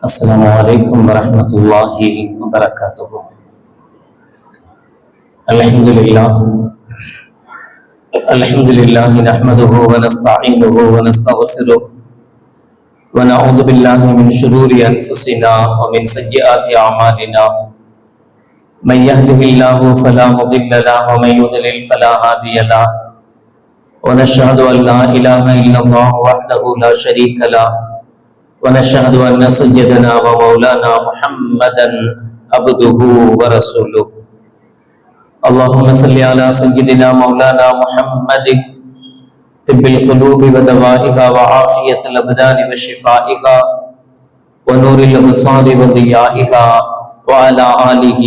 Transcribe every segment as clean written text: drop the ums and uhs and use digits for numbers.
السلام عليكم ورحمة الله وبركاته. الحمد لله نحمده ونستعينه ونستغفره ونعوذ بالله من شرور أنفسنا ومن سيئات أعمالنا. من يهده الله فلا مضل له ومن يضلل فلا هادي له. ونشهد أن لا إله إلا الله وحده لا شريك له. ونشهد أن سيدنا ومولانا محمدا عبده ورسوله. اللهم صل على سيدنا مولانا محمد طب القلوب ودوائها وعافية الأبدان وشفائها ونور الأبصار وضيائها وعلى آله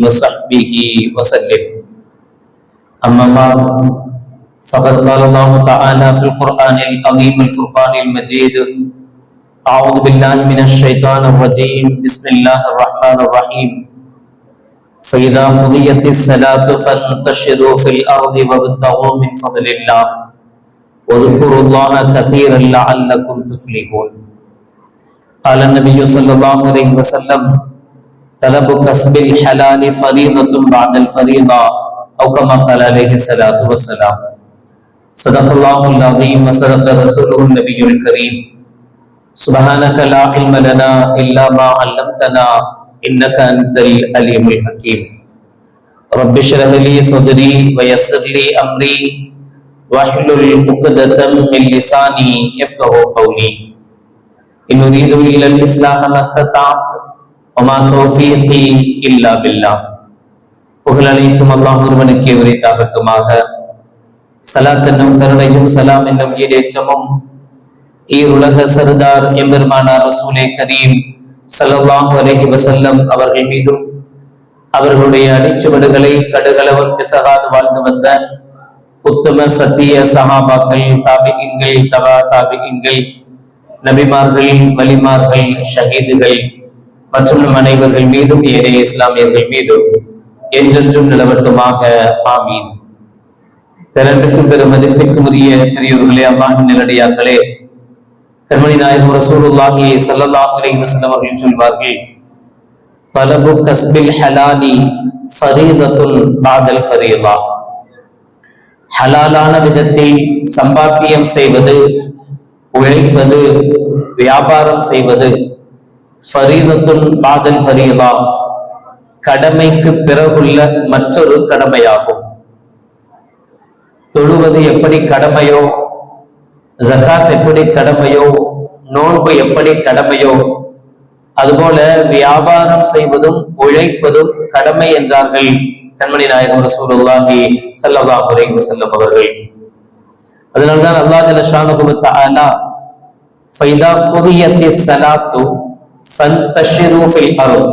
وصحبه وسلم. أما بعد، فقد قال الله تعالى في القرآن العظيم الفرقان المجيد: أعوذ بالله من الشيطان الرجيم، بسم الله الرحمن الرحيم. فإذا قضيت الصلاة فانتشروا في الأرض وابتغوا من فضل الله واذكروا الله كثيرا لعلكم تفلحون. قال النبي صلى الله عليه وسلم: طلب كسب الحلال فريضة بعد الفريضة، أو كما قال عليه الصلاة والسلام. صدق الله العظيم وصدق رسوله النبي الكريم. سبحانك لا علم لنا إلا ما علمتنا إنك أنت العليم الحكيم. رب اشرح لي صدري ويسر لي أمري واحلل عقدة من لساني يفقهوا قولي. إن أريد إلا الإصلاح ما استطعت وما توفيقي إلا بالله. புகழ் அனைத்தும் அல்லாஹ் ஒருவனுக்கே உரித்தாகட்டுமாக. சலாத் என்னும் கருணையும் சலாம் என்னும் ஈடேற்றமும் ஈருலக சர்தார் எம்பெருமானார் ரசூலே கரீம் ஸல்லல்லாஹு அலைஹி வஸல்லம் அவர்கள் மீதும், அவர்களுடைய அடிச்சுவடுகளை கடுகளவும் பிசகாது வாழ்ந்து வந்த உத்தம சத்திய சஹாபாக்கள், தாபிஈன்கள், தபா தாபிஈன்கள், நபிமார்கள், வலிமார்கள், ஷஹீதுகள் மற்றும் அனைவர்கள் மீதும் ஏனைய இஸ்லாமியர்கள் மீதும் என்றென்றும் நிலவட்டுமாக. ஆமீன். பிறப்பிற்கும் பெரும் மதிப்பிற்கும் உரிய பெரியோர்களே, அல்லாஹ்வின் நல்லடியார்களே, கண்மணி நாயகம் ரசூலுல்லாஹி ஸல்லல்லாஹு அலைஹி வஸல்லம் அவர்கள் சொல்வார்கள்: தலபு கஸ்பில் ஹலாலி ஃபரீதத்துன் பஅதல் ஃபரீதா. ஹலாலான விதத்தில் சம்பாத்தியம் செய்வது, உழைப்பது, வியாபாரம் செய்வது ஃபரீதத்துன் பஅதல் ஃபரீதா, கடமைக்கு பிறகுள்ள மற்றொரு கடமையாகும். தொழுவது எப்படி கடமையோ, ஜகாத் எப்படி கடமையோ, நோன்பு எப்படி கடமையோ, அதுபோல வியாபாரம் செய்வதும் உழைப்பதும் கடமை என்றார்கள் கண்மணி நாயகம் ரசூலுல்லாஹி ஸல்லல்லாஹு அலைஹி வஸல்லம் அவர்கள். அதனால்தான் அல்லாஹ் ஜல்ல ஷானுஹு வ தஆலா ஃபைதா குதியத்திஸ் ஸலாத்து ஃபன்தஷிரு ஃபில் அர்த்,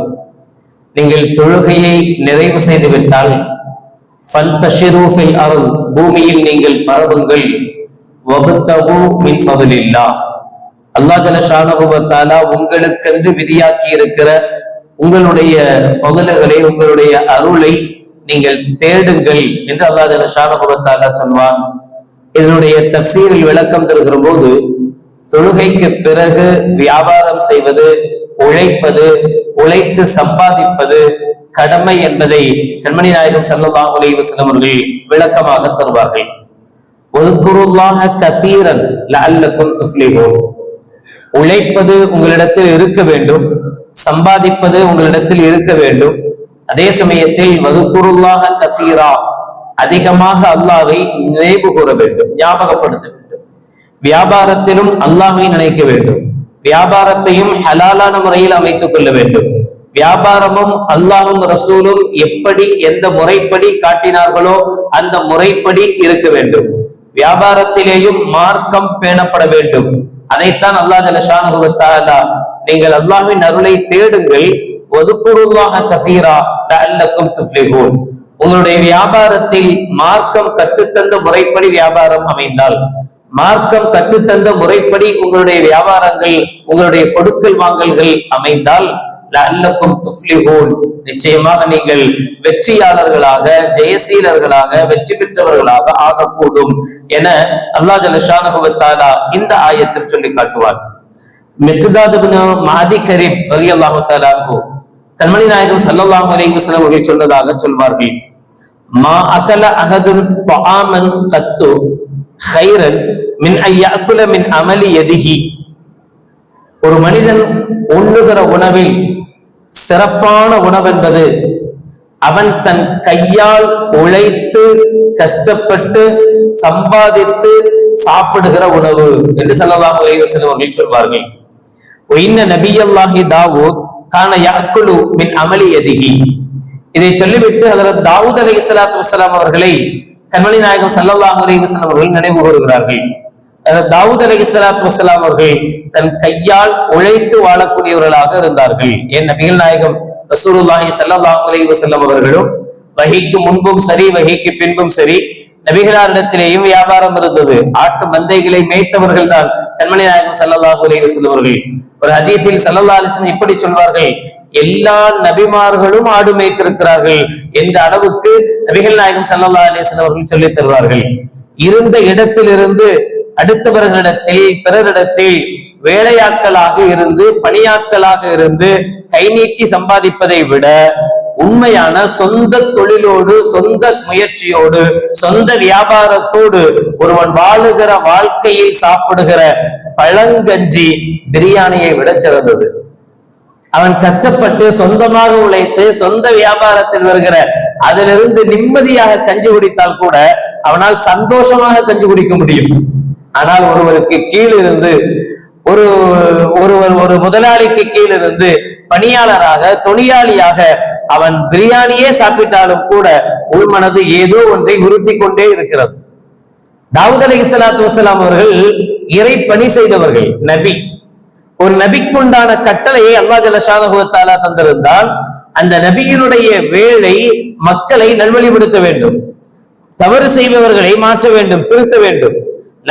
நீங்கள் தொழுகையை நிறைவு செய்து விட்டால் ஃபன்தஷிரு ஃபில் அர்த், பூமியில் நீங்கள் பரவுங்கள். வபத்தகு மின் ஃபதுலில்லாஹ், அல்லாஹ் ஜல்ல ஷானுஹு வ தஆலா உங்களுக்கென்று விதியாக்கி இருக்கிற உங்களுடைய ஃபதுல்களை, உங்களுடைய அருளை நீங்கள் தேடுங்கள் என்று அல்லாஹ் ஜல்ல ஷானுஹு வ தஆலா சொல்வான். இதனுடைய தஃப்சீரில் விளக்கம் தருகிற போது, தொழுகைக்கு பிறகு வியாபாரம் செய்வது, உழைப்பது, உழைத்து சம்பாதிப்பது கடமை என்பதை கண்மணி நாயகம் ஸல்லல்லாஹு அலைஹி வஸல்லம் அவர்கள் விளக்கமாக தருவார்கள். வذ்குருல்லாஹ கஸீரன் லஅல்லக்கும் துஃப்லிஹூன். உழைப்பது உங்களிடத்தில் இருக்க வேண்டும், சம்பாதிப்பது உங்களிடத்தில் இருக்க வேண்டும். அதே சமயத்தில் வذ்குருல்லாஹ கஸீரா, அதிகமாக அல்லாஹ்வை நினைவு கூற வேண்டும், ஞாபகப்படுத்த வேண்டும். வியாபாரத்திலும் அல்லாஹ்வை நினைக்க வேண்டும். வியாபாரத்தையும் ஹலாலான முறையில் அமைத்துக் கொள்ள வேண்டும். வியாபாரமும் அல்லாஹும் ரசூலும் எப்படி எந்த முறைப்படி காட்டினார்களோ அந்த முறைப்படி இருக்க வேண்டும். வியாபாரத்திலேயும் மார்க்கம் பேணப்பட வேண்டும். அதைத்தான் அல்லாஹ் ஜல்ல ஷானுஹு வ தஆலா, நீங்கள் அல்லாஹ்வின் அருளை தேடுங்கள், வذ்குருல்லாஹ கஸீரா லஅல்லக்கும் துஃப்லிஹூன். உங்களுடைய வியாபாரத்தில் மார்க்கம் கற்றுத்தந்த முறைப்படி வியாபாரம் அமைந்தால், மார்க்கம் கற்றுத்தந்த முறைப்படி உங்களுடைய வியாபாரங்கள், உங்களுடைய கொடுக்கல் வாங்கல்கள் அமைந்தால், லஅல்லக்கும் துஃப்லிஹூன், நிச்சயமாக நீங்கள் வெற்றியாளர்களாக, ஜெயசீலர்களாக, வெற்றி பெற்றவர்களாக ஆகக்கூடும் என அல்லாஹ் ஜல்ல ஷானுஹு வ தஆலா இந்த ஆயத்தில் சொல்லி காட்டுவார். மிக்தாத் இப்னு மாதி கரீப் ரலியல்லாஹு தஆலா அன்ஹு கண்மணி நாயகம் ஸல்லல்லாஹு அலைஹி வஸல்லம் அவர்கள் சொன்னதாக சொல்வார்கள், மா அகல அஹதுன் தஆமன் கத்து கைரன் மின் ஐ யஅகுல மின் அமலி யதிஹி. ஒரு மனிதன் உண்ணுகிற உணவில் சிறப்பான உணவென்பது அவன் தன் கையால் உழைத்து கஷ்டப்பட்டு சம்பாதித்து சாப்பிடுகிற உணவு என்று ஸல்லல்லாஹு அலைஹி வஸல்லம் அவர்கள் சொல்வார்கள். இன்ன நபியல்லாஹி தாவூத் கான யஅகுலு மின் அமலி யதிஹி. இதை சொல்லிவிட்டு ஹஜ்ரத் தாவூத் அலைஹிஸ்ஸலாத்து வஸ்ஸலாம் அவர்களை கண்மணி நாயகம் ஸல்லல்லாஹு அலைஹி வஸல்லம் அவர்கள் நினைவு கூறுகிறார்கள். தாவூத் அலைஹிஸ்ஸலாத்து வஸ்ஸலாம் அவர்கள் தன் கையால் உழைத்து வாழக்கூடியவர்களாக இருந்தார்கள். ஏன் நபிகள் நாயகம் ரசூலுல்லாஹி ஸல்லல்லாஹு அலைஹி வஸல்லம் அவர்களும் வஹீக்கு முன்பும் சரி வஹீக்கு பின்பும் சரி நபிகளாரிடத்திலேயும் வியாபாரம் இருந்தது. ஆட்டு மந்தைகளை மேய்த்தவர்கள் தான் கண்மணி நாயகம் ஸல்லல்லாஹு அலைஹி வஸல்லம் அவர்கள். ஒரு ஹதீஸில் ஸல்லல்லாஹு அலைஹி வஸல்லம் இப்படி சொல்வார்கள், எல்லா நபிமார்களும் ஆடு மேய்த்திருக்கிறார்கள் என்ற அளவுக்கு நபிகள் நாயகம் ஸல்லல்லாஹு அலைஹி வஸல்லம் அவர்கள் சொல்லித் தருவார்கள். இருந்த இடத்திலிருந்து அடுத்தவர்களிடத்தில் பிறரிடத்தில் வேலையாட்களாக இருந்து பணியாட்களாக இருந்து கை நீட்டி சம்பாதிப்பதை விட உண்மையான சொந்த தொழிலோடு சொந்த முயற்சியோடு சொந்த வியாபாரத்தோடு ஒருவன் வாழுகிற வாழ்க்கையில் சாப்பிடுகிற பழங்கஞ்சி பிரியாணியை விட சிறந்தது. அவன் கஷ்டப்பட்டு சொந்தமாக உழைத்து சொந்த வியாபாரத்தில் வருகிற அதிலிருந்து நிம்மதியாக கஞ்சி குடித்தால் கூட அவனால் சந்தோஷமாக கஞ்சி குடிக்க முடியும். ஆனால் ஒருவருக்கு கீழ் இருந்து ஒரு முதலாளிக்கு கீழ் இருந்து பணியாளராக தொழிலாளியாக அவன் பிரியாணியே சாப்பிட்டாலும் கூட உள்மனது ஏதோ ஒன்றை உறுத்தி கொண்டே இருக்கிறது. தாவூத் அலைஹிஸ்ஸலாத்து வஸ்ஸலாம் அவர்கள் இறை பணி செய்தவர்கள், நபி. ஒரு நபிக்குண்டான கட்டளையை அல்லாஹ் ஜல்ல ஷானஹு வ தஆலா தந்திருந்தால் அந்த நபியினுடைய வேலை மக்களை நல்வழிப்படுத்த வேண்டும், தவறு செய்பவர்களை மாற்ற வேண்டும், திருத்த வேண்டும்,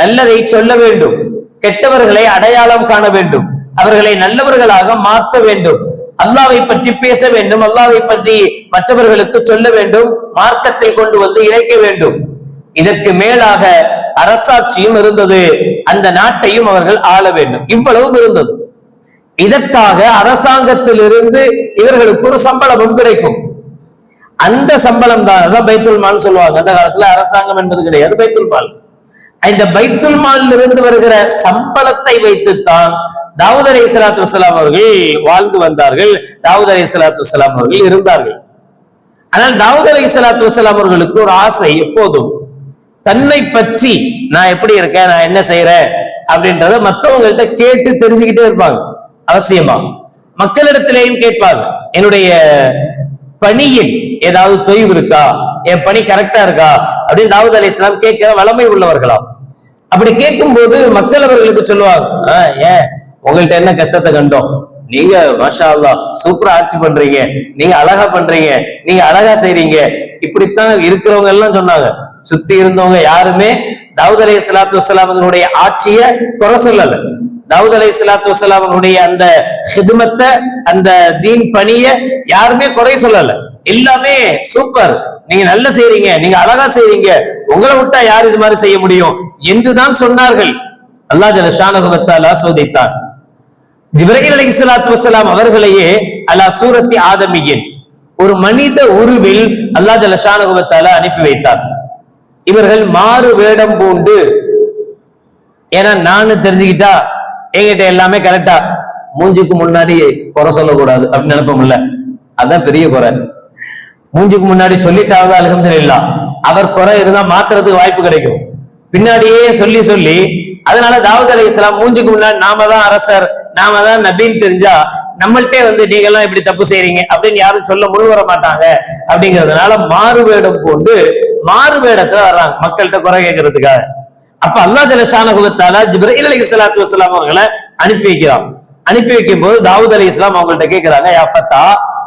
நல்லதை சொல்ல வேண்டும், கெட்டவர்களை அடையாளம் காண வேண்டும், அவர்களை நல்லவர்களாக மாற்ற வேண்டும், அல்லாஹ்வை பற்றி பேச வேண்டும், அல்லாஹ்வை பற்றி மற்றவர்களுக்கு சொல்ல வேண்டும், மார்க்கத்தில் கொண்டு வந்து இணைக்க வேண்டும். இதற்கு மேலாக அரசாட்சியும் இருந்தது, அந்த நாட்டையும் அவர்கள் ஆள வேண்டும், இவ்வளவும் இருந்தது. இதற்காக அரசாங்கத்தில் இருந்து இவர்களுக்கு ஒரு சம்பளமும் கிடைக்கும். அந்த சம்பளம் தான் அதான் பைத்துல் மால் சொல்லுவாங்க. அந்த காலத்துல அரசாங்கம் என்பது கிடையாது, பைத்துல் மால். இந்த பைத்துல் மாலில் இருந்து வருகிற சம்பளத்தை வைத்துத்தான் தாவூத் அலைஹிஸ்ஸலாத்து வஸ்ஸலாம் அவர்கள் வாழ்ந்து வந்தார்கள், தாவூத் அலைஹிஸ்ஸலாத்து வஸ்ஸலாம் அவர்கள் இருந்தார்கள். ஆனால் தாவூத் அலைஹிஸ்ஸலாத்து வஸ்ஸலாம் அவர்களுக்கு ஒரு ஆசை, எப்போதும் தன்னை பற்றி நான் எப்படி இருக்கேன், நான் என்ன செய்யறேன் அப்படின்றத மற்றவங்கள்ட்ட கேட்டு தெரிஞ்சுக்கிட்டே இருப்பாங்க. அவசியமா மக்களிடத்திலேயும் கேட்பாங்க, என்னுடைய பணியில் ஏதாவது தொய்வு இருக்கா, என் பணி கரெக்டா இருக்கா அப்படின்னு தாவூத் அலைஹிஸ்ஸலாம் கேட்கிற வளமை உள்ளவர்களாம். அப்படி கேட்கும் போது மக்கள் அவர்களுக்கு சொல்லுவாங்க, ஏன் உங்கள்ட்ட என்ன கஷ்டத்தை கண்டோம், நீங்க மாஷா அல்லாஹ் சூப்பரா ஆட்சி பண்றீங்க, நீங்க அழகா பண்றீங்க, நீங்க அழகா செய்றீங்க, இப்படித்தான் இருக்கிறவங்க எல்லாம் சொன்னாங்க. சுத்தி இருந்தவங்க யாருமே தாவூத் அலைஹிஸ்ஸலாத்து வஸ்ஸலாம் அவர்களுடைய ஆட்சியை குறை சொல்லல. தாவூத் அலைஹிஸ்ஸலாத்து வஸ்ஸலாம் அவர்களுடைய அந்த ஹிதுமத்தை, அந்த தீன் பணியை யாருமே குறை சொல்லல. எல்லாமே சூப்பர், நீங்க நல்லா செய்றீங்க, நீங்க அழகா செய்றீங்க, உங்களை விட்டா யார் இது மாதிரி செய்ய முடியும் என்றுதான் சொன்னார்கள். அல்லாஹ் ஜல்ல ஷானஹு வ தஆலா சோதித்தான். ஜிப்ரீல் அலைஹிஸ்ஸலாத்து வஸ்ஸலாம் அவர்களையே அலா சூரத்தி ஆதமியின், ஒரு மனித உருவில் அல்லாஹ் ஜல்ல ஷானஹு வ தஆலா அனுப்பி வைத்தார். இவர்கள் மாறு வேடம் பூண்டு, ஏன்னா நான் தெரிஞ்சுக்கிட்டா என்கிட்ட எல்லாமே கரெக்டா, மூஞ்சுக்கு முன்னாடி குறை சொல்லக்கூடாது அப்படின்னு நினைப்போம்ல, அதான் பெரிய குறை. மூஞ்சுக்கு முன்னாடி சொல்லிட்டாவது அல்ஹம்துலில்லாஹ், அவர் குறை இருந்தா மாத்துறதுக்கு வாய்ப்பு கிடைக்கும். பின்னாடியே சொல்லி சொல்லி, அதனால தாவூத் அலைஹிஸ்ஸலாம் மூஞ்சுக்கு முன்னாடி நாம தான் அரசர், நாம தான் நபின்னு தெரிஞ்சா நம்மள்டே வந்து நீங்க எல்லாம் இப்படி தப்பு செய்றீங்க அப்படின்னு யாரும் சொல்ல முன் வர மாட்டாங்க. அப்படிங்கிறதுனால மாறு வேடம் போட்டு மாறு வேடத்துல வர்றாங்க மக்கள்கிட்ட குறை கேட்கறதுக்காக. அப்ப அல்லாஹ் ஜல்ல ஷானஹு வ தஆலா ஜிப்ரீல் அலைஹிஸ்ஸலாத்து வஸ்ஸலாம் அவர்களை அனுப்பி வைக்கிறான். அனுப்பி வைக்கும் போது தாவூத் அலைஹிஸ்ஸலாம் அவங்கள்ட்ட கேட்கிறாங்க, யா ஃபத்தா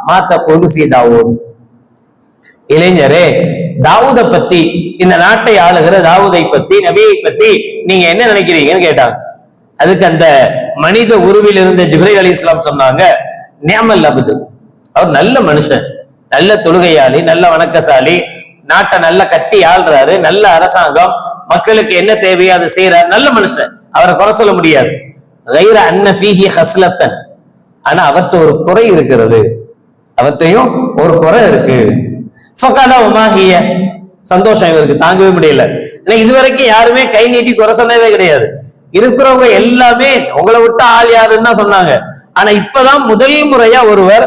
மா தகூலு ஃபீ தாவூத், இளைஞரே தாவூதை பத்தி, இந்த நாட்டை ஆளுகிற தாவூதை பத்தி, நபியை பத்தி நீங்க என்ன நினைக்கிறீங்கன்னு கேட்டாங்க. அதுக்கு அந்த மனித உருவில் இருந்த ஜிப்ரீல் அலைஹிஸ்ஸலாம் சொன்னாங்க, நிஅமல் அப்து, அவர் நல்ல மனுஷன், நல்ல தொழுகையாளி, நல்ல வணக்கசாலி, நாட்டை நல்ல கட்டி ஆள்றாரு, நல்ல அரசாங்கம், மக்களுக்கு என்ன தேவையோ அதை செய்யறாரு, நல்ல மனுஷன், அவரை குறை சொல்ல முடியாது. கைர அன்ன ஃபீஹி ஹஸ்லத்தன், ஆனா அவர்கிட்ட ஒரு குறை இருக்கிறது, அவர்த்தையும் ஒரு குறை இருக்கு. ஃபகாலா உமாஹிய, சந்தோஷம் இவருக்கு தாங்கவே முடியல. ஏன்னா இதுவரைக்கும் யாருமே கை நீட்டி குறை சொன்னதே கிடையாது. இருக்கிறவங்க எல்லாமே உங்களை விட்டு ஆள் யாருன்னு தான் சொன்னாங்க. ஆனா இப்பதான் முதல் முறையா ஒருவர்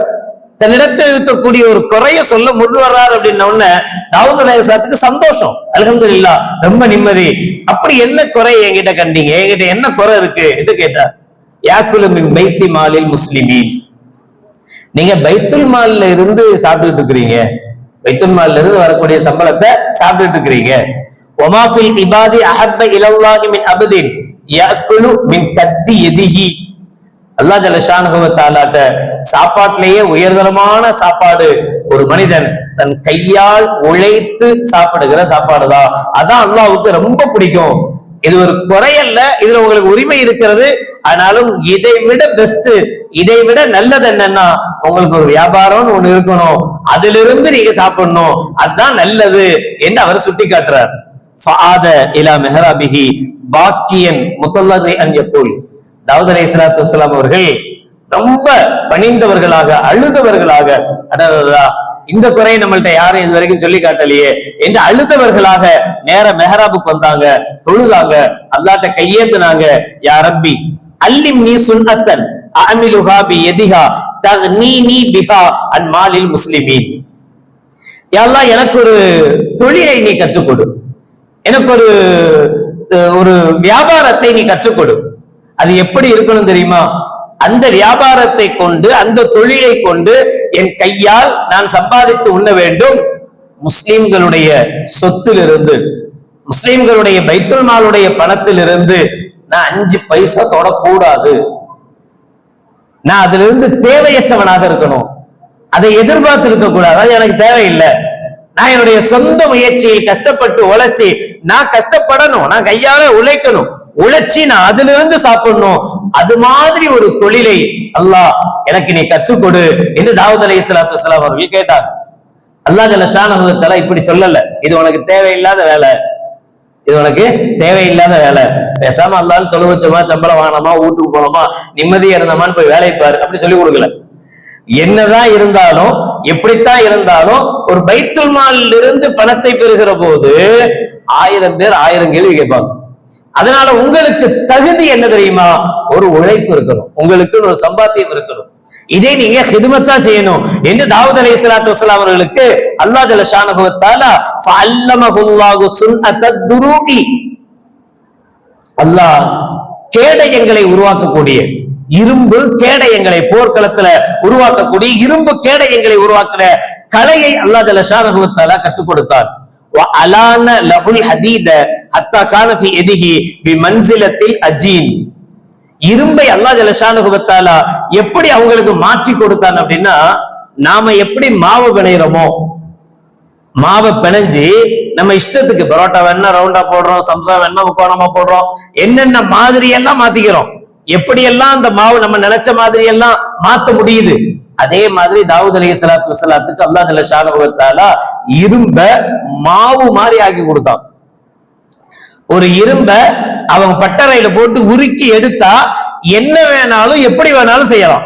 தன்னிடத்தில் இருக்கக்கூடிய ஒரு குறைய சொல்ல முன் வர்றாரு அப்படின்ன உடனே தாவூத் அலைஹிஸ்ஸலாத்துக்கு சந்தோஷம். அல்ஹம்துலில்லாஹ், ரொம்ப நிம்மதி. அப்படி என்ன குறை என்கிட்ட கண்டீங்க, என்கிட்ட என்ன குறை இருக்கு என்று கேட்டார். யாக்குலு மின் பைத்தி மாலில் முஸ்லிமீன், நீங்க பைத்துல் மால்ல இருந்து சாப்பிட்டுட்டு இருக்கிறீங்க, பைத்துல் மால்ல இருந்து வரக்கூடிய சம்பளத்தை சாப்பிட்டுட்டு இருக்கிறீங்க. வமா ஃபில் இபாதி அஹப்ப இலல்லாஹி மின் அப்தின் யாக்குலு மின் கத்தி யதிஹி, அல்லாஹ் ஜல்ல ஷானஹு வ தஆலாட்ட சாப்பாட்டிலேயே உயர்தரமான சாப்பாடு ஒரு மனிதன் தன் கையால் உழைத்து சாப்பிடுகிற சாப்பாடுதான். அதான் அல்லாஹ்வுக்கு ரொம்ப பிடிக்கும். இது ஒரு குறையல்ல, இதுல உங்களுக்கு உரிமை இருக்கிறது. ஆனாலும் இதை விட பெஸ்ட், இதை விட நல்லது என்னன்னா உங்களுக்கு ஒரு வியாபாரம்னு ஒண்ணு இருக்கணும், அதிலிருந்து நீங்க சாப்பிடணும், அதுதான் நல்லது என்று அவர் சுட்டி காட்டுறார். ஃபஆத இலா மிஹ்ராபிஹி பாக்கியன் முதல்லதி அன் யகூல், தாவூத் அலைஹிஸ்ஸலாத்து வஸ்ஸலாம் அவர்கள் ரொம்ப பணிந்தவர்களாக அழுதவர்களாக, அடடா இந்த குறையை நம்மள்ட்ட யாரும் இது வரைக்கும் சொல்லி காட்டலையே என்று அழுதவர்களாக நேர மெஹராபுக்கு வந்தாங்க, தொழுதாங்க, அல்லாஹ்ட்ட கையேத்துனாங்க. யா ரப்பி அல்லிம்னி சுன்னத்தன் அஅமிலுஹா பியதிஹா தக்னீனி பிஹா அன் மாலில் முஸ்லிமீன், யா அல்லாஹ் எனக்கு ஒரு தொழிலை நீ கற்றுக்கொடு, எனக்கு ஒரு வியாபாரத்தை நீ கற்றுக்கொடு. அது எப்படி இருக்கணும் தெரியுமா? அந்த வியாபாரத்தை கொண்டு, அந்த தொழிலை கொண்டு என் கையால் நான் சம்பாதித்து உண்ண வேண்டும். முஸ்லிம்களுடைய சொத்திலிருந்து, முஸ்லிம்களுடைய பைத்துல் மாலுடைய பணத்திலிருந்து நான் 5 பைசா தொடக்கூடாது. நான் அதுல இருந்து தேவையற்றவனாக இருக்கணும், அதை எதிர்பார்த்து இருக்க கூடாது, அது எனக்கு தேவையில்லை. நான் என்னுடைய சொந்த முயற்சியில் கஷ்டப்பட்டு உழைச்சி நான் கஷ்டப்படணும், நான் கையால உழைக்கணும், உழைச்சி நான் அதுல இருந்து சாப்பிடணும். அது மாதிரி ஒரு தொழிலை அல்லாஹ் எனக்கு நீ கற்றுக்கொடு என்று தாவூத் அலைஹிஸ்ஸலாத்து வஸ்ஸலாம் அவர்கள் கேட்டார். அல்லாஹ் ஜல்ல ஷானஹு வ தஆலா இப்படி சொல்லல, இது உனக்கு தேவையில்லாத வேலை, இது உனக்கு தேவையில்லாத வேலை, பேசாம அல்லாஹ்னு தொழு வச்சோமா, சம்பளம் வாங்கினோமா, வீட்டுக்கு போனோமா, நிம்மதியா இருந்தோமான்னு போய் வேலை பாரு அப்படி சொல்லி கொடுக்கல. என்னதான் இருந்தாலும், எப்படித்தான் இருந்தாலும் ஒரு பைத்துல் மாலில் இருந்து பணத்தை பெறுகிற போது 1000 பேர் 1000 கேள்வி கேட்பாங்க. அதனால உங்களுக்கு தகுதி என்ன தெரியுமா? ஒரு உழைப்பு இருக்கணும், உங்களுக்கு ஒரு சம்பாத்தியம் இருக்கணும், இதை நீங்க ஹிதுமத்தா செய்யணும் என்று தாவூத் அலைஹிஸ்ஸலாத்து வஸ்ஸலாம் அவர்களுக்கு அல்லாஹ் ஜல்ல ஷானஹு வ தஆலா ஃபஅல்லமஹுல்லாஹு சுன்னத்தத் துரூகி, அல்லாஹ் கேடயங்களை உருவாக்கக்கூடிய, இரும்பு கேடயங்களை போர்க்களத்துல உருவாக்கக்கூடிய இரும்பு கேடயங்களை உருவாக்குற கலையை அல்லாஹ் ஜல்ல ஷானஹு வ தஆலா கற்றுக் கொடுத்தார். وَأَلَانَ لَهُ الْحَدِيدَ حَتَّى كَانَ فِي يَدِهِ بِمَنْزِلَةِ الْأَجِينِ, இரும்பை அல்லாஹ் ஜல்ல ஷானஹு வ தஆலா எப்படி அவங்களுக்கு மாற்றி கொடுத்தான் அப்படின்னா, நாம எப்படி மாவு பிணைறோமோ, மாவை பிணைஞ்சு நம்ம இஷ்டத்துக்கு பரோட்டா வேணா ரவுண்டா போடுறோம், சம்சா வேணா முக்கோணமா போடுறோம், என்னென்ன மாதிரி எல்லாம் மாத்திக்கிறோம், எப்படி எல்லாம் அந்த மாவு நம்ம நினைச்ச மாதிரி எல்லாம் மாத்த முடியுது. அதே மாதிரி தாவூத் அலைஹிஸ்ஸலாத்து வஸ்ஸலாத்துக்கு அல்லாஹ் ஜல்ல ஷானஹு வ தஆலா இரும்ப மாவு மாதிரி ஆக்கி கொடுத்தான். ஒரு இரும்ப அவங்க பட்டறையில போட்டு உருக்கி எடுத்தா என்ன வேணாலும் எப்படி வேணாலும் செய்யலாம்,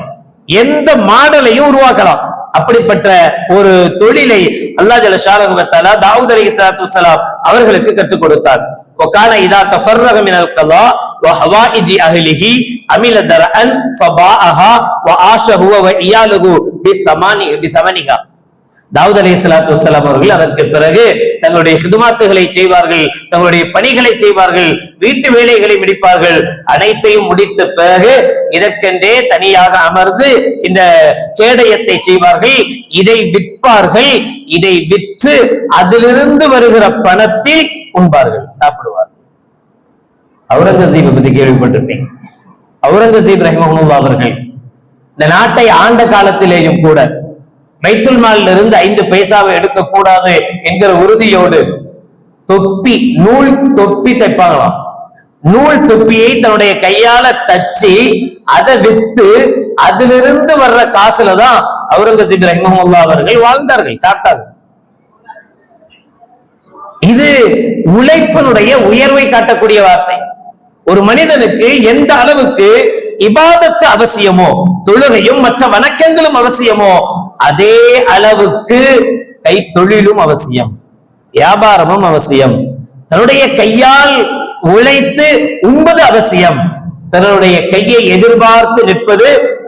எந்த மாடலையும் உருவாக்கலாம். அப்படிப்பட்ட ஒரு தொழிலை அல்லாஹ் ஜல்ல ஷானஹு வ தஆலா தாவூத் அலைஹிஸ்ஸலாத்து வஸ்ஸலாம் அவர்களுக்கு கற்றுக் கொடுத்தார். வகான இதா தஃபர்ரக மினல் கலா வ ஹவாயிஜி அஹ்லிஹி அமில தரஅன் ஃபபாஅஹா வ ஆஷ ஹுவ வ இயாலுஹு பிஸமனிஹா, தாவூத் அலைஹிஸ்ஸலாத்து வஸ்ஸலாம் அவர்கள் அதற்கு பிறகு தங்களுடைய ஹிதுமாத்துகளை செய்வார்கள், தங்களுடைய பணிகளை செய்வார்கள், வீட்டு வேலைகளை முடிப்பார்கள். அனைத்தையும் முடித்த பிறகு இதற்கென்றே தனியாக அமர்ந்து இந்த கேடயத்தை செய்வார்கள், இதை விற்பார்கள், இதை விற்று அதிலிருந்து வருகிற பணத்தில் உண்பார்கள், சாப்பிடுவார்கள். அவுரங்கசீபை பத்தி கேள்விப்பட்டிருப்பீங்க. அவுரங்கசீப் ரஹிமஹுல்லாஹ் அவர்கள் இந்த நாட்டை ஆண்ட காலத்திலேயும் கூட பைத்துல் மாலில் இருந்து 5 பைசாவை எடுக்கக்கூடாது என்கிற உறுதியோடு தொப்பி, நூல் தொப்பி தைப்பாங்களாம். நூல் தொப்பியை தன்னுடைய கையால தச்சு அதை வித்து அதிலிருந்து வர்ற காசுலதான் அவுரங்கசீப் ரஹிமஹுல்லாஹ் அவர்கள் வாழ்ந்தார்கள், சாப்பிட்டார்கள். இது உழைப்பினுடைய உயர்வை காட்டக்கூடிய வார்த்தை. ஒரு மனிதனுக்கு எந்த அளவுக்கு இபாதத்து அவசியமோ, தொழுகையும் மற்ற வணக்கங்களும் அவசியமோ, அதே அளவுக்கு கைத்தொழிலும் அவசியம், வியாபாரமும் அவசியம். தன்னுடைய கையால் உழைத்து உண்பது அவசியம். தன்னுடைய கையை எதிர்பார்த்து நிற்பது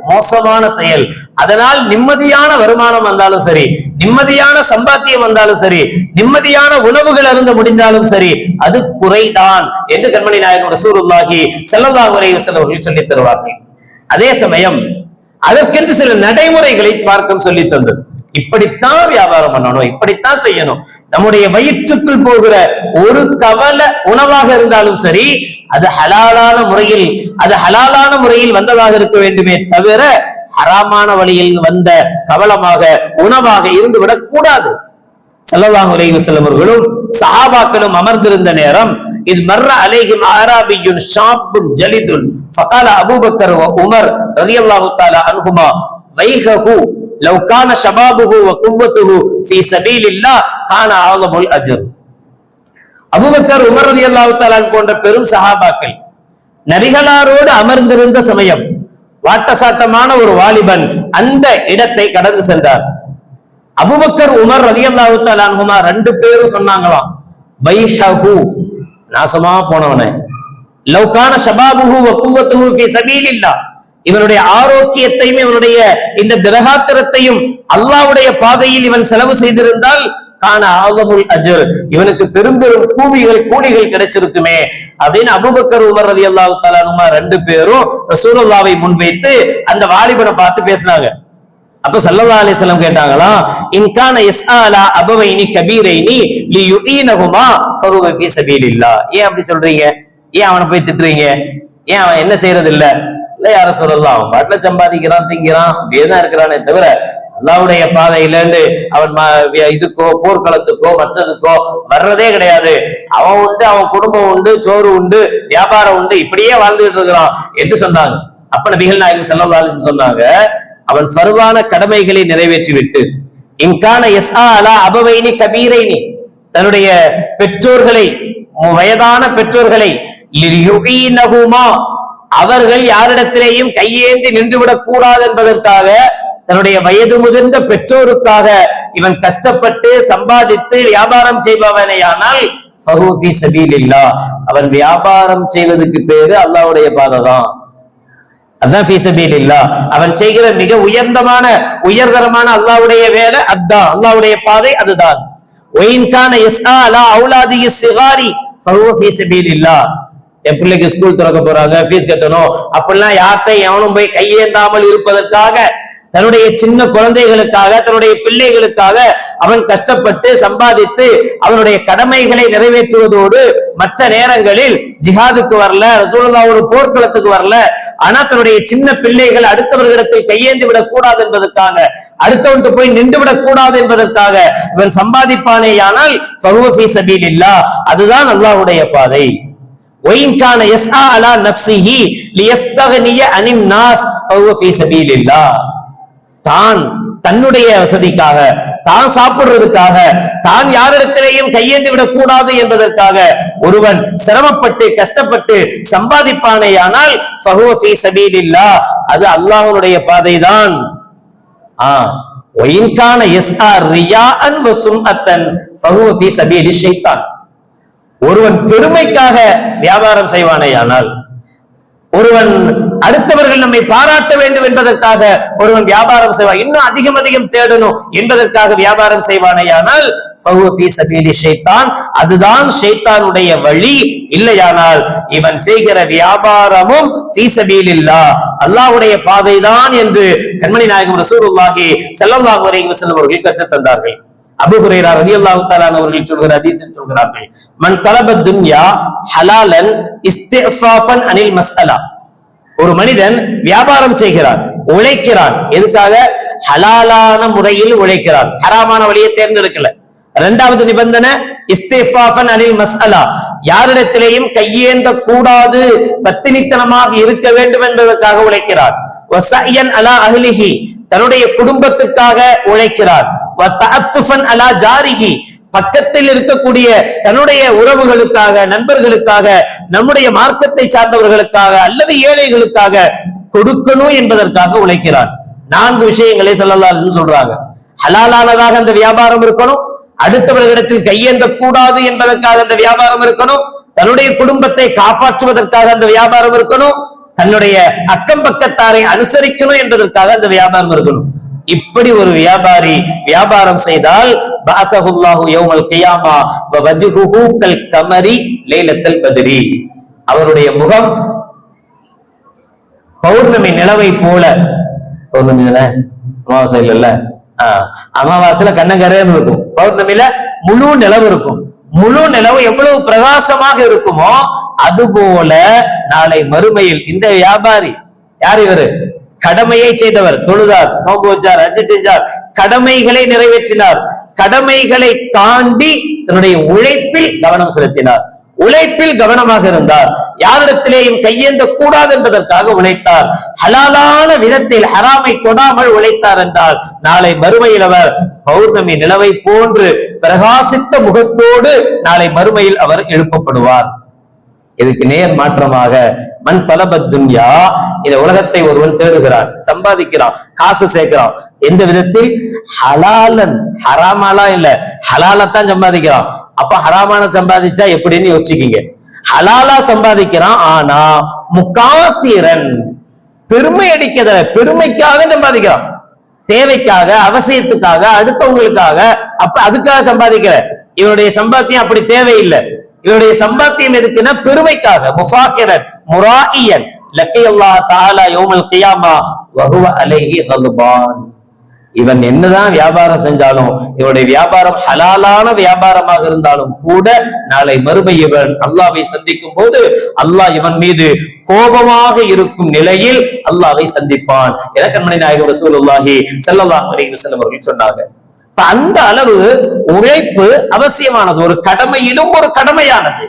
மோசமான செயல். அதனால் நிம்மதியான வருமானம் வந்தாலும் சரி, நிம்மதியான சம்பாத்தியம் வந்தாலும் சரி, நிம்மதியான உணவுகள் அருந்த முடிந்தாலும் சரி, அது குறைதான் என்று கண்மணி நாயகம் ரசூலுல்லாஹி ஸல்லல்லாஹு அலைஹி வஸல்லம் அவர்கள் சொல்லித் தருவார்கள். அதே சமயம் அதற்கென்று சில நடைமுறைகளை மார்க்கம் சொல்லித் தந்தது. இப்படித்தான் வியாபாரம் பண்ணணும், இப்படித்தான் செய்யணும். நம்முடைய வயிற்றுக்குள் போகிற ஒரு கவலை உணவாக இருந்தாலும் சரி, அது ஹலாலான முறையில் வந்ததாக இருக்க வேண்டுமே தவிர ஹராமான வழியில் வந்த கவலமாக உணவாக இருந்து விடக் கூடாது. ஸல்லல்லாஹு அலைஹி வஸல்லம் அவர்களும் சஹாபாக்களும் அமர்ந்திருந்த நேரம், இது மர்ர அலைஹிம் ஆராபியுன் ஷாப்புன் ஜலிதுன் ஃபகால அபூபக்கர் வ உமர் ரலியல்லாஹு தஆலா அன்ஹுமா வைஹு லவ் கான ஷபாபுஹு வ குவ்வத்துஹு ஃபீ சபீலில்லாஹ் கான அஅலமுல் அஜ்ர். அபூபக்கர் உமர் ரலியல்லாஹு தஆலா போன்ற பெரும் சஹாபாக்கள் நபிகளாரோடு அமர்ந்திருந்த சமயம், வாட்டசாட்டமான ஒரு வாலிபன் அந்த இடத்தை கடந்து சென்றார். அபூபக்கர் உமர் ரலியல்லாஹு தஆலா அன்ஹுமா ரெண்டு பேரும் சொன்னாங்களாம், வைஹு, நாசமா போனவனே, லவ் கான ஷபாபுஹு வ குவ்வத்துஹு ஃபீ சபீலில்லாஹ், இவனுடைய ஆரோக்கியத்தையும் இவனுடைய இந்த திரகாத்திரத்தையும் அல்லாஹ்வுடைய பாதையில் இவன் செலவு செய்திருந்தால் கான ஆலமுல் அஜர், இவனுக்கு பெரும் பெரும் கூலிகள் கிடைச்சிருக்குமே அப்படின்னு அபூபக்கர் உமர் ரலியல்லாஹு தஆலா அன்ஹுமா ரெண்டு பேரும் ரசூலுல்லாஹ்வை முன்வைத்து அந்த வாலிபனை பார்த்து பேசினாங்க. அப்ப ஸல்லல்லாஹு அலைஹி வஸல்லம் கேட்டாங்களா, இன்கான யஸ்ஆலா அபவைனி கபீரைனி லியுஈனஹுமா ஃபஹுவ ஃபீ சபீலில்லாஹ். ஏன் அப்படி சொல்றீங்க? ஏன் அவனை போய் திட்டுறீங்க? ஏன் அவன் என்ன செய்யறது இல்ல? இல்ல யார சொல்லலாம், அவன் பாட்டுல சம்பாதிக்கிறான், திங்கிறான், அப்படியேதான் இருக்கிறானே தவிர அல்லாஹ்வுடைய பாதையில இருந்து அவன் இதுக்கோ போர்க்களத்துக்கோ மற்றதுக்கோ வர்றதே கிடையாது. அவன் உண்டு, அவன் குடும்பம் உண்டு, சோறு உண்டு, வியாபாரம் உண்டு, இப்படியே வாழ்ந்துகிட்டு இருக்கிறான் என்று சொன்னாங்க. அப்ப நபிகள் நாயகம் ஸல்லல்லாஹு அலைஹி வஸல்லம் சொன்னாங்க, அவன் ஃபர்வான கடமைகளை நிறைவேற்றி விட்டு, இன்கான யஸ்ஆலா அபவைனி கபீரைனி, தன்னுடைய பெற்றோர்களை, வயதான பெற்றோர்களை, லியுஈனஹுமா, அவர்கள் யாரிடத்திலேயும் கையேந்தி நின்றுவிடக் கூடாது என்பதற்காக, தன்னுடைய வயது முதிர்ந்த பெற்றோருக்காக இவன் கஷ்டப்பட்டு சம்பாதித்து வியாபாரம் செய்பவனையானால் ஃபஹு ஃபீ சபீலில்லாஹ், அவன் வியாபாரம் செய்வதற்கு பேரு அல்லாஹ்வுடைய பாதை தான். அதான் ஃபீ சபீலில்லாஹ், அவன் செய்கிற மிக உயர்தரமான அல்லாஹ்வுடைய வேலை அதான், அல்லாஹ்வுடைய பாதை அதுதான். ஒயின் கான யஸ்ஆ அலா அவுலாதிஹி ஸிகாரி ஃபஹுவ ஃபீ சபீலில்லாஹ், என் பிள்ளைக்கு ஸ்கூல் திறக்க போறாங்க, ஃபீஸ் கட்டணும், அப்படிலாம் யார்கிட்ட எவனும் போய் கையேந்தாமல் இருப்பதற்காக, தன்னுடைய சின்ன குழந்தைகளுக்காக, தன்னுடைய பிள்ளைகளுக்காக அவன் கஷ்டப்பட்டு சம்பாதித்து அவனுடைய கடமைகளை நிறைவேற்றுவதோடு மற்ற நேரங்களில் ஜிஹாதுக்கு வரல, ரசூலுல்லாஹ்வோட போர்க்களத்துக்கு வரல, ஆனா தன்னுடைய சின்ன பிள்ளைகள் அடுத்தவர்களிடத்தில் கையேந்தி விடக் கூடாது என்பதற்காக, அடுத்தவன்ட்டு போய் நின்று விடக் கூடாது என்பதற்காக இவன் சம்பாதிப்பானேயானால் ஃபஹுவ ஃபீ சபீலில்லாஹ், அதுதான் அல்லாஹ்வுடைய பாதை. ஒயின் கான யஸ்ஆ அலா நஃப்ஸிஹி லியஸ்தக்னிய அனின் நாஸ் ஃபஹுவ ஃபீ சபீலில்லாஹ், தான் தன்னுடைய வசதிக்காக, தான் சாப்பிடுறதுக்காக, தான் யாரிடத்திலேயும் கையேந்தி விடக் கூடாது என்பதற்காக ஒருவன் சிரமப்பட்டு கஷ்டப்பட்டு சம்பாதிப்பானேயானால் ஃபஹுவ ஃபீ சபீலில்லாஹ், அது அல்லாஹ்வுடைய பாதைதான். ஒயின் கான யஸ்ஆ ரியாஅன் வ சும்அத்தன் ஃபஹுவ ஃபீ சபீலி ஷைத்தான், ஒருவன் பெருமைக்காக வியாபாரம் செய்வானேயானால், ஒருவன் அடுத்தவர்கள் நம்மை பாராட்ட வேண்டும் என்பதற்காக ஒருவன் வியாபாரம் செய்வான், இன்னும் அதிகம் தேடணும் என்பதற்காக வியாபாரம் செய்வானேயானால் ஃபஹுவ ஃபீ சபீலி ஷைத்தான், அதுதான் ஷைத்தானுடைய வழி. இல்லையானால் இவன் செய்கிற வியாபாரமும் ஃபீ சபீலில்லாஹ், அல்லாஹ்வுடைய பாதைதான் என்று கண்மணி நாயகம் ரசூலுல்லாஹி ஸல்லல்லாஹு அலைஹி வஸல்லம் அவர்கள் கற்றுத் தந்தார்கள். அபூ ஹுரைரா ரலியல்லாஹு தஆலா அவர்கள் சொல்கிற ஹதீஸில் சொல்கிறார்கள், மன் தலப துன்யா ஹலாலன் இஸ்திஃபாஃபன் அனில் மஸ்அலா, ஒரு மனிதன் வியாபாரம் செய்கிறான், உழைக்கிறான், எதுக்காக? ஹலாலான முறையில் உழைக்கிறான், ஹராமான வழியை தேர்ந்தெடுக்கல. இரண்டாவது நிபந்தனை இஸ்திஃபாஃபன் அனில் மஸ்அலா, யாரிடத்திலேயும் கையேந்த கூடாது, பத்தினித்தனமாக இருக்க வேண்டும் என்பதற்காக உழைக்கிறான். வஸயன் அலா அஹ்லிஹி, தன்னுடைய குடும்பத்துக்காக உழைக்கிறார். வதஅத்துஃபன் அலா ஜாரிஹி, பக்கத்தில் இருக்கக்கூடிய தன்னுடைய உறவுகளுக்காக, நண்பர்களுக்காக, நம்முடைய மார்க்கத்தை சார்ந்தவர்களுக்காக அல்லது ஏழைகளுக்காக கொடுக்கணும் என்பதற்காக உழைக்கிறான். 4 விஷயங்களை ஸல்லல்லாஹு அலைஹி வஸல்லம் சொல்றாங்க. ஹலாலானதாக அந்த வியாபாரம் இருக்கணும், அடுத்தவர்களிடத்தில் கையேந்த கூடாது என்பதற்காக அந்த வியாபாரம் இருக்கணும், தன்னுடைய குடும்பத்தை காப்பாற்றுவதற்காக அந்த வியாபாரம் இருக்கணும், தன்னுடைய அக்கம் பக்கத்தாரை அனுசரிக்கணும் என்பதற்காக அந்த வியாபாரம் இருக்கணும். இப்படி ஒரு வியாபாரி வியாபாரம் செய்தால் பஅஸஹுல்லாஹு யௌமல் கியாமா வ வஜ்ஹுஹு கல் கமரி லைலத்துல் பத்ரி, அவருடைய முகம் பௌர்ணமி நிலவை போல. பௌர்ணமி தானே, அமாவாசை இல்ல, அமாவாசையில கண்ணங்கரேன்னு இருக்கும், பௌர்ணமியில முழு நிலவு இருக்கும். முழு நிலவு எவ்வளவு பிரகாசமாக இருக்குமோ அதுபோல நாளை மறுமையில் இந்த வியாபாரி, யார் இவரு? கடமையை செய்தவர், தொழுதார், நோன்பு வச்சார், ஹஜ் செஞ்சார், கடமைகளை நிறைவேற்றினார், கடமைகளை தாண்டி தன்னுடைய உழைப்பில் கவனம் செலுத்தினார், உழைப்பில் கவனமாக இருந்தார், யாரிடத்திலேயும் கையேந்த கூடாது என்பதற்காக உழைத்தார், ஹலாலான விதத்தில் ஹராமை தொடாமல் உழைத்தார் என்றால் நாளை மறுமையில் அவர் பௌர்ணமி நிலவை போன்று பிரகாசித்த முகத்தோடு நாளை மறுமையில் அவர் எழுப்பப்படுவார். இதுக்கு நேர் மாற்றமாக மன் தலபத் துன்யா, இந்த உலகத்தை ஒருவன் தேடுகிறான், சம்பாதிக்கிறான், காசு சேர்க்கிறான். எந்த விதத்தில்? ஹலாலன், ஹராமாலா இல்ல, ஹலாலத்தான் சம்பாதிக்கிறான். அப்ப ஹராமான சம்பாதிச்சா எப்படின்னு யோசிச்சுக்கீங்க. ஹலாலா சம்பாதிக்கிறான், ஆனா முகாசிரன், பெருமை அடிக்கத, பெருமைக்காக சம்பாதிக்கிறான், தேவைக்காக, அவசியத்துக்காக, அடுத்தவங்களுக்காக, அப்ப அதுக்காக சம்பாதிக்கிற. இவனுடைய சம்பாத்தியம் அப்படி தேவையில்லை. இவருடைய சம்பாத்தியம் எதுக்குன்னா பெருமைக்காக. முஃபாகிரன் முராஇயன் லக்கியல்லாஹ் தஆலா யௌமல் கியாமா வஹுவ அலைஹி கல்பான். இவன் என்னதான் வியாபாரம் செஞ்சாலும், இவனுடைய வியாபாரம் ஹலாலான வியாபாரமாக இருந்தாலும் கூட நாளை மறுமையில் அல்லாஹ்வை சந்திக்கும் போது அல்லாஹ் இவன் மீது கோபமாக இருக்கும் நிலையில் அல்லாஹ்வை சந்திப்பான் என கண்மணி நாயகம் ரசூலுல்லாஹி ஸல்லல்லாஹு அலைஹி வஸல்லம் அவர்கள் சொன்னாங்க. அந்த அளவு உழைப்பு அவசியமானது, ஒரு கடமையிலும் ஒரு கடமையானது.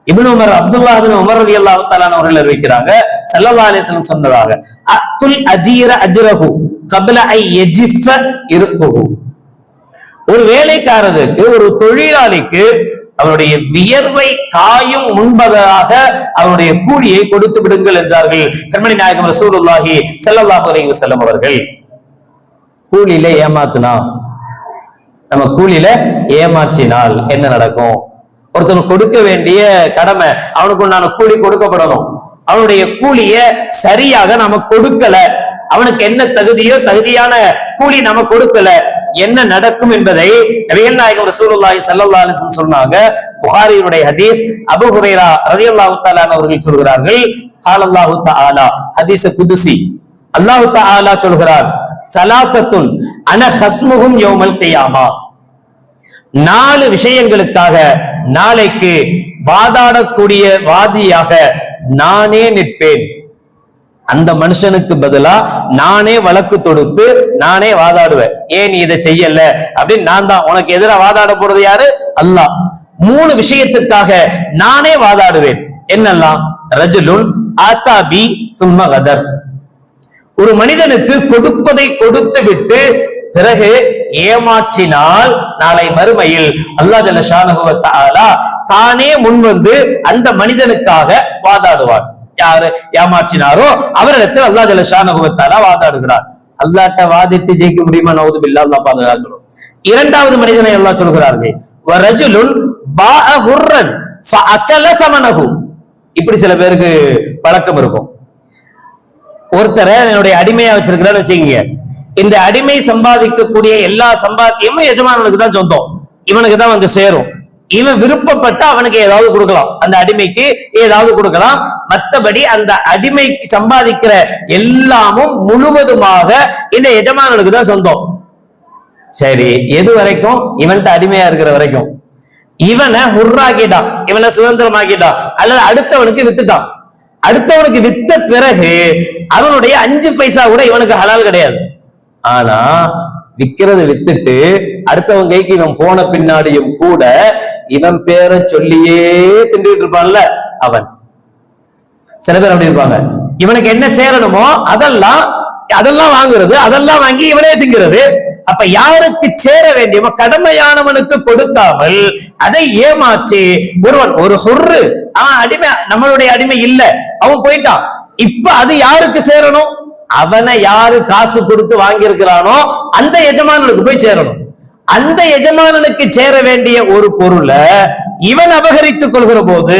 இப்னு உமர், அப்துல்லாஹ் இப்னு உமர் ரலியல்லாஹு தஆலா அவர்கள் அறிவிக்கிறாங்க, ஸல்லல்லாஹு அலைஹி வஸல்லம் சொன்னதாக, அத்துல் அஜீர அஜ்ரஹு கப்ல ஐ யஜிஃப இர்குஹு. ஒரு வேலைக்காரருக்கு, ஒரு தொழிலாளிக்கு அவருடைய வியர்வை காயும் முன்பதாக அவருடைய கூலியை கொடுத்து விடுங்கள் என்றார்கள் கண்மணி நாயகம் ரசூலுல்லாஹி ஸல்லல்லாஹு அலைஹி வஸல்லம் அவர்கள். கூலியில ஏமாத்துனா, நம்ம கூலியில ஏமாற்றினால் என்ன நடக்கும்? ஒருத்தனுக்கு கொடுக்க வேண்டிய கடமை, அவனுக்கு உண்டான கூலி கொடுக்கப்படணும். அவனுடைய கூலிய சரியாக நாம கொடுக்கல, அவனுக்கு என்ன தகுதியோ தகுதியான கூலி நாம கொடுக்கல, என்ன நடக்கும் என்பதை நபிகள் நாயகம் ரசூலுல்லாஹி ஸல்லல்லாஹு அலைஹி வஸல்லம் சொன்னாங்க. புகாரியுடைய ஹதீஸ், அபூ ஹுரைரா ரலியல்லாஹு தஆலா அவர்கள் சொல்கிறார்கள், ஸல்லல்லாஹு தஆலா, ஹதீஸ் குதுசி, அல்லாஹ் தஆலா சொல்கிறார், ஸலாத்தத்துன் அன ஹஸ்முஹும் யௌமல் கியாமா. 4 விஷயங்களுக்காக நாளைக்கு வாதாடக்கூடிய வாதியாக நானே நிற்பேன். அந்த மனுஷனுக்கு பதிலா நானே வழக்கு தொடுத்து நானே வாதாடுவேன். ஏன் நீ இதை செய்யல அப்படின்னு நான் தான் உனக்கு எதிராக வாதாட போறது யாரு? அல்லாஹ். 3 விஷயத்திற்காக நானே வாதாடுவேன். என்னெல்லாம்? ரஜுலுன் ஆதாபி சும்ம கதர், ஒரு மனிதனுக்கு கொடுப்பதை கொடுத்து விட்டு பிறகு ஏமாற்றினால் நாளை மறுமையில் அல்லாஹ் ஜல்ல ஷானஹு வ தஆலா தானே முன்வந்து அந்த மனிதனுக்காக வாதாடுவான். யாரு ஏமாற்றினாரோ அவரிடத்தில் அல்லாஹ் ஜல்ல ஷானஹு வ தஆலா வாதாடுகிறார். அல்லாஹ்ட்ட வாதிட்டு ஜெயிக்க முடியுமா? நவுது பில்லாஹ், அல்லாஹ் பாதுகாக்கணும். 2வது மனிதனை அல்லாஹ் சொல்கிறார்கள், வ ரஜுலுன் பாஅ ஹுர்ரன் ஃபஅகல ஸமனஹு. இப்படி சில பேருக்கு பழக்கம் இருக்கும். ஒருத்தரை என்னுடைய அடிமையா வச்சிருக்கிறான்னு வச்சுக்கீங்க, இந்த அடிமை சம்பாதிக்கக்கூடிய எல்லா சம்பாத்தியமும் எஜமானனுக்கு தான் சொந்தம், இவனுக்கு தான் வந்து சேரும். இவன் விருப்பப்பட்ட அவனுக்கு ஏதாவது கொடுக்கலாம், அந்த அடிமைக்கு ஏதாவது கொடுக்கலாம். மற்றபடி அந்த அடிமைக்கு சம்பாதிக்கிற எல்லாமும் முழுவதுமாக இந்த எஜமானனுக்கு தான் சொந்தம். சரி, எது வரைக்கும்? இவன்கிட்ட அடிமையா இருக்கிற வரைக்கும். இவனை ஹுர்ராக்கிட்டான், இவனை சுதந்திரமாக்கிட்டான், அல்லது அடுத்தவனுக்கு வித்துட்டான். அடுத்தவனுக்கு வித்த பிறகு அவனுடைய 5 பைசா கூட இவனுக்கு ஹலால் கிடையாது. ஆனா விக்கிறது வித்துட்டு அடுத்தவன் கைக்கு இவன் போன பின்னாடியும் கூட இவன் பேரை சொல்லியே திண்டுகிட்டு இருப்பான்ல அவன். சில பேர் அப்படி இருப்பாங்க, இவனுக்கு என்ன சேரணுமோ அதெல்லாம் வாங்குறது, அதெல்லாம் வாங்கி இவனே திங்கிறது. அப்ப யாருக்கு சேர வேண்டியமோ கடமையானவனுக்கு கொடுக்காமல் அதை ஏமாற்றி ஒருவன் ஒரு ஹுர்ரு அடிமை, நம்மளுடைய அடிமை இல்ல, அவன் போயிட்டான், இப்ப அது யாருக்கு சேரணும்? அவனை யாரு காசு கொடுத்து வாங்கி இருக்கிறானோ அந்த எஜமானனுக்கு போய் சேரணும். அந்த எஜமானனுக்கு சேர வேண்டிய ஒரு பொருளை இவன் அபகரித்துக் கொள்கிற போது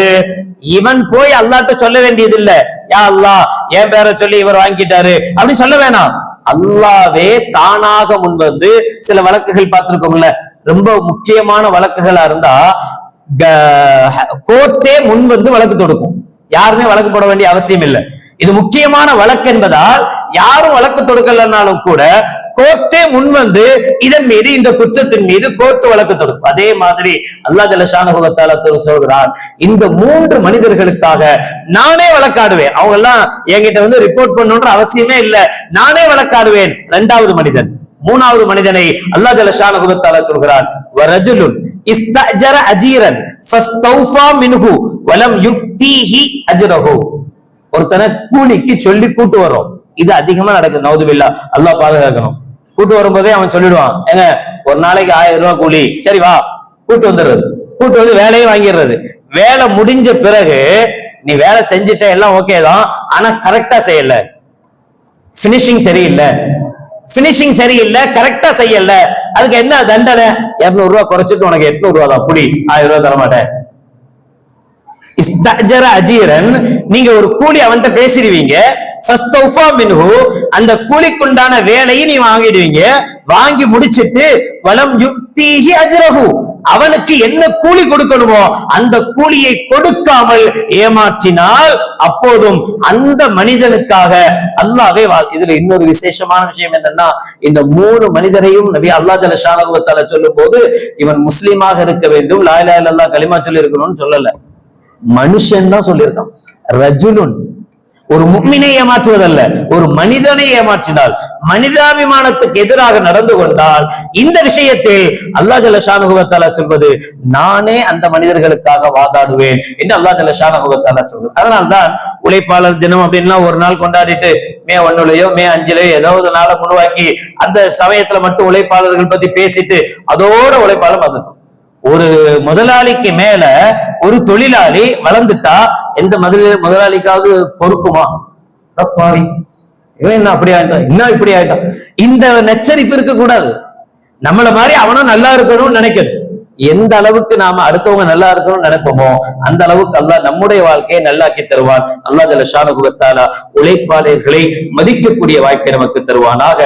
இவன் போய் அல்லாஹ்ட்ட சொல்ல வேண்டியது இல்ல, யா அல்லாஹ் என் பேரை சொல்லி இவர் வாங்கிட்டாரு அப்படின்னு சொல்ல வேணாம். அல்லாஹ்வே தானாக முன் வந்து, சில வழக்குகள் பார்த்திருக்கோம்ல, ரொம்ப முக்கியமான வழக்குகளா இருந்தா கோர்ட்டே முன் வந்து வழக்கு தொடுக்கும், யாருமே வழக்கு போட வேண்டிய அவசியம் இல்லை. இது முக்கியமான வழக்கு என்பதால் யாரும் வழக்கு தொடுக்கலனாலும் கூட கோர்ட்டே முன் வந்து இதன் மீது, இந்த குற்றத்தின் மீது கோர்ட் வழக்கு தொடுக்கும். அதே மாதிரி அல்லாஹ் ஜல்ல ஷானஹு வ தஆலா சொல்கிறார், இந்த 3 மனிதர்களுக்காக நானே வழக்காடுவேன். அவங்க எல்லாம் என்கிட்ட வந்து ரிப்போர்ட் பண்ணணும்ன்ற அவசியமே இல்லை, நானே வழக்காடுவேன். 2வது மனிதன், 3வது மனிதனை அல்லாஹ் ஜல்ல ஷானஹு வ தஆலா சொல்கிறார், வரஜுலுன் இஸ்தஅஜர அஜீரன் ஃபஸ்தௌஃபா மின்ஹு வலம் யுக்தீஹி அஜ்ரஹு. ஒருத்தனை கூலிக்கு சொல்லி கூட்டு வரோம், இது அதிகமா நடக்குது, நவுதுபில்லா, அல்லாஹ் பாதுகாக்கணும். கூட்டு வரும்போதே அவன் சொல்லிடுவான், ஏங்க ஒரு நாளைக்கு 1000 ரூபாய் கூலி, சரி வா, கூட்டு வந்துடுறது. கூட்டு வந்து வேலையும் வாங்கிடுறது. வேலை முடிஞ்ச பிறகு நீ வேலை செஞ்சுட்ட, எல்லாம் ஓகே தான், ஆனா கரெக்டா செய்யல, பினிஷிங் சரியில்லை, பினிஷிங் சரியில்லை, கரெக்டா செய்யல, அதுக்கு என்ன தண்டனை? 200 ரூபாய் குறைச்சிட்டு உனக்கு 800 ரூபாய் தான், புடி, 1000 ரூபாய் தரமாட்டேன். இஸ்தஅஜர அஜீரன், நீங்க ஒரு கூலி அவன்கிட்ட பேசிடுவீங்க, ஃபஸ்தௌஃபா மின்ஹு, அந்த கூலிக்குண்டான வேலையை நீ வாங்கிடுவீங்க. வாங்கி முடிச்சிட்டு வலம் யுக்தீஹி அஜ்ரஹு, அவனுக்கு என்ன கூலி கொடுக்கணுமோ அந்த கூலியை கொடுக்காமல் ஏமாற்றினால் அப்போதும் அந்த மனிதனுக்காக அல்லாஹ்வே. இதுல இன்னொரு விசேஷமான விஷயம் என்னன்னா, இந்த 3 மனிதரையும் நபி அல்லாஹ் ஜல்ல ஷானஹு வ தஆலா சொல்லும் போது இவன் முஸ்லிமாக இருக்க வேண்டும், லா இலாஹா இல்லல்லாஹ் கலிமா சொல்லி இருக்கணும்னு சொல்லல, மனுஷன் தான் சொல்லியிருக்கான். ரஜுலுன், ஒரு முஃமினை ஏமாற்றுவதல்ல, ஒரு மனிதனை ஏமாற்றினால், மனிதாபிமானத்துக்கு எதிராக நடந்து கொண்டால், இந்த விஷயத்தில் அல்லாஹ் ஜல்ல ஷானஹு வ தஆலா சொல்வது, நானே அந்த மனிதர்களுக்காக வாதாடுவேன் என்று அல்லாஹ் ஜல்ல ஷானஹு வ தஆலா சொல்வது. அதனால்தான் உழைப்பாளர் தினம் அப்படின்னா ஒரு நாள் கொண்டாடிட்டு மே 1லயோ மே 5லயோ ஏதாவது நாளை முன்வாக்கி அந்த சமயத்துல மட்டும் உழைப்பாளர்கள் பத்தி பேசிட்டு அதோட உழைப்பாளர் வந்துடும். ஒரு முதலாளிக்கு மேல ஒரு தொழிலாளி வளர்ந்துட்டா எந்த முதலாளிக்காவது பொறுக்குமா? இவன் என்ன அப்படி ஆயிட்டான், என்ன இப்படி ஆயிட்டான், இந்த நெச்சரிப்பு இருக்க கூடாது. நம்மள மாதிரி அவனும் நல்லா இருக்கணும்னு நினைக்கணும். எந்த அளவுக்கு நாம அடுத்தவங்க நல்லா இருக்கணும்னு நினைப்போமோ அந்த அளவுக்கு அல்லாஹ் நம்முடைய வாழ்க்கையை நல்லாக்கி தருவான். அல்லாஹ் ஜல்ல ஷானஹு வ தஆலா உழைப்பாளர்களை மதிக்கக்கூடிய வாய்ப்பை நமக்கு தருவானாக.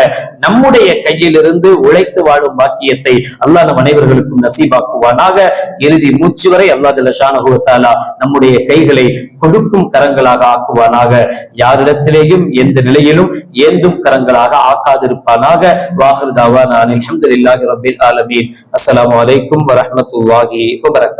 நம்முடைய கையிலிருந்து உழைத்து வாழும் பாக்கியத்தை அல்லாஹ் நம் அனைவர்களுக்கும் நசீபாக்குவானாக. இறுதி மூச்சு வரை அல்லாஹ் ஜல்ல ஷானஹு வ தஆலா நம்முடைய கைகளை கொடுக்கும் கரங்களாக ஆக்குவானாக. யாரிடத்திலேயும் எந்த நிலையிலும் ஏந்தும் கரங்களாக ஆக்காதிருப்பானாக. வாஹிர் தாவானா அல்ஹம்துலில்லாஹி ரப்பில் ஆலமீன். அஸ்ஸலாமு அலைக்கும் வரஹ்மத்துல்லாஹி வபரகாத்துஹு.